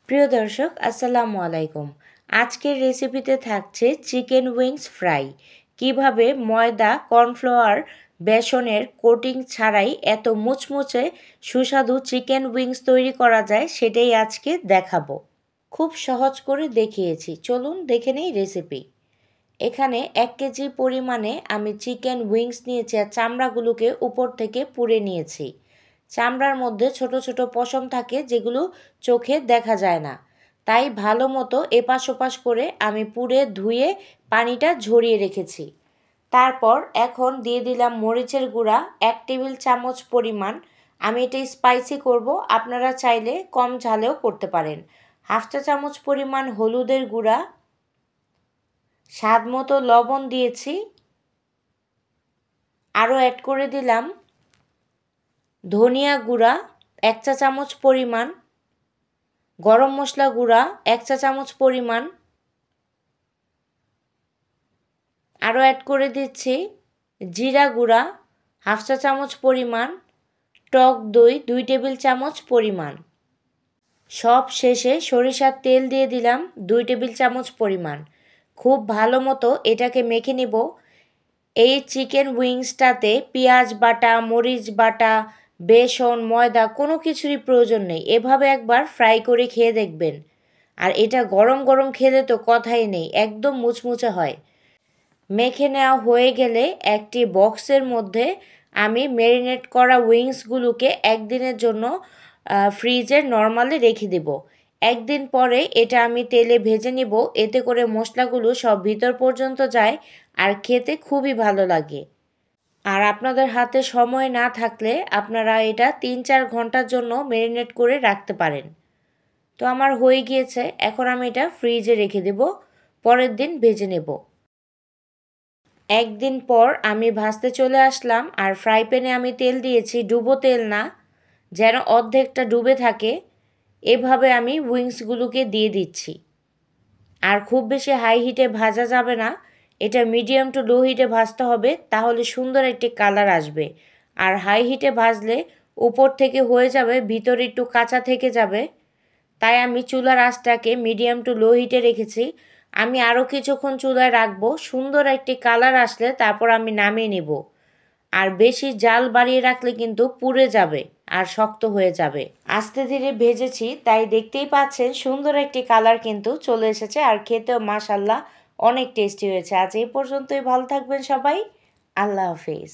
প্রিয় দর্শক আসসালামু আলাইকুম। আজকের রেসিপিতে থাকছে চিকেন উইংস ফ্রাই। কিভাবে ময়দা, কর্নফ্লাওয়ার, বেসনের কোটিং ছাড়াই এত মুচমুচে সুস্বাদু চিকেন উইংস তৈরি করা যায় সেটাই আজকে দেখাবো। খুব সহজ করে দেখিয়েছি, চলুন দেখে নেই রেসিপি। এখানে 1 কেজি পরিমাণে আমি চিকেন উইংস নিয়েছি আর চামড়াগুলোকে উপর থেকে পুড়ে নিয়েছি। চামড়ার মধ্যে ছোট ছোট পশম থাকে যেগুলো চোখে দেখা যায় না, তাই ভালো মতো এপাশ ওপাশ করে আমি পুড়ে ধুয়ে পানিটা ঝরিয়ে রেখেছি। তারপর এখন দিয়ে দিলাম মরিচের গুঁড়া 1 টেবিল চামচ পরিমাণ। আমি এটা স্পাইসি করব, আপনারা চাইলে কম ঝালেও করতে পারেন। 1/2 চা চামচ পরিমাণ হলুদের গুঁড়া, স্বাদ মতো লবণ দিয়েছি। আরও অ্যাড করে দিলাম ধনিয়া গুঁড়া 1 চা চামচ পরিমাণ, গরম মশলা গুঁড়া 1 চা চামচ পরিমাণ। আরও অ্যাড করে দিচ্ছি জিরা গুঁড়া 1/2 চা চামচ পরিমাণ, টক দই 2 টেবিল চামচ পরিমাণ। সব শেষে সরিষার তেল দিয়ে দিলাম 2 টেবিল চামচ পরিমাণ। খুব ভালো মতো এটাকে মেখে নেব। এই চিকেন উইংসটাতে পেঁয়াজ বাটা, মরিচ বাটা, বেসন, ময়দা কোনো কিছুরই প্রয়োজন নেই। এভাবে একবার ফ্রাই করে খেয়ে দেখবেন। আর এটা গরম গরম খেলে তো কথাই নেই, একদম মুচমুচে হয়। মেখে নেওয়া হয়ে গেলে একটি বক্সের মধ্যে আমি ম্যারিনেট করা উইংসগুলোকে একদিনের জন্য ফ্রিজে নর্মালি রেখে দেব। একদিন পরে এটা আমি তেলে ভেজে নিব, এতে করে মশলাগুলো সব ভিতর পর্যন্ত যায় আর খেতে খুবই ভালো লাগে। আর আপনাদের হাতে সময় না থাকলে আপনারা এটা 3-4 ঘন্টার জন্য ম্যারিনেট করে রাখতে পারেন। তো আমার হয়ে গিয়েছে, এখন আমি এটা ফ্রিজে রেখে দেব, পরের দিন ভেজে নেব। একদিন পর আমি ভাজতে চলে আসলাম আর ফ্রাই প্যানে আমি তেল দিয়েছি, ডুবো তেল না, যেন অর্ধেকটা ডুবে থাকে। এভাবে আমি উইংসগুলোকে দিয়ে দিচ্ছি। আর খুব বেশি হাই হিটে ভাজা যাবে না, এটা মিডিয়াম টু লো হিটে ভাজতে হবে, তাহলে সুন্দর একটি কালার আসবে। আর হাই হিটে ভাজলে উপর থেকে হয়ে যাবে, ভিতরে একটু কাঁচা থেকে যাবে। তাই আমি চুলার আঁচটাকে মিডিয়াম টু লো হিটে রেখেছি। আমি আরও কিছুক্ষণ চুলায় রাখবো, সুন্দর একটি কালার আসলে তারপর আমি নামিয়ে নেব। আর বেশি জাল বাড়িয়ে রাখলে কিন্তু পুড়ে যাবে আর শক্ত হয়ে যাবে। আস্তে ধীরে ভেজেছি, তাই দেখতেই পাচ্ছেন সুন্দর একটি কালার কিন্তু চলে এসেছে আর খেতেও মাশাআল্লাহ অনেক টেস্টি হয়েছে। আজ এই পর্যন্তই, ভালো থাকবেন সবাই, আল্লাহ হাফেজ।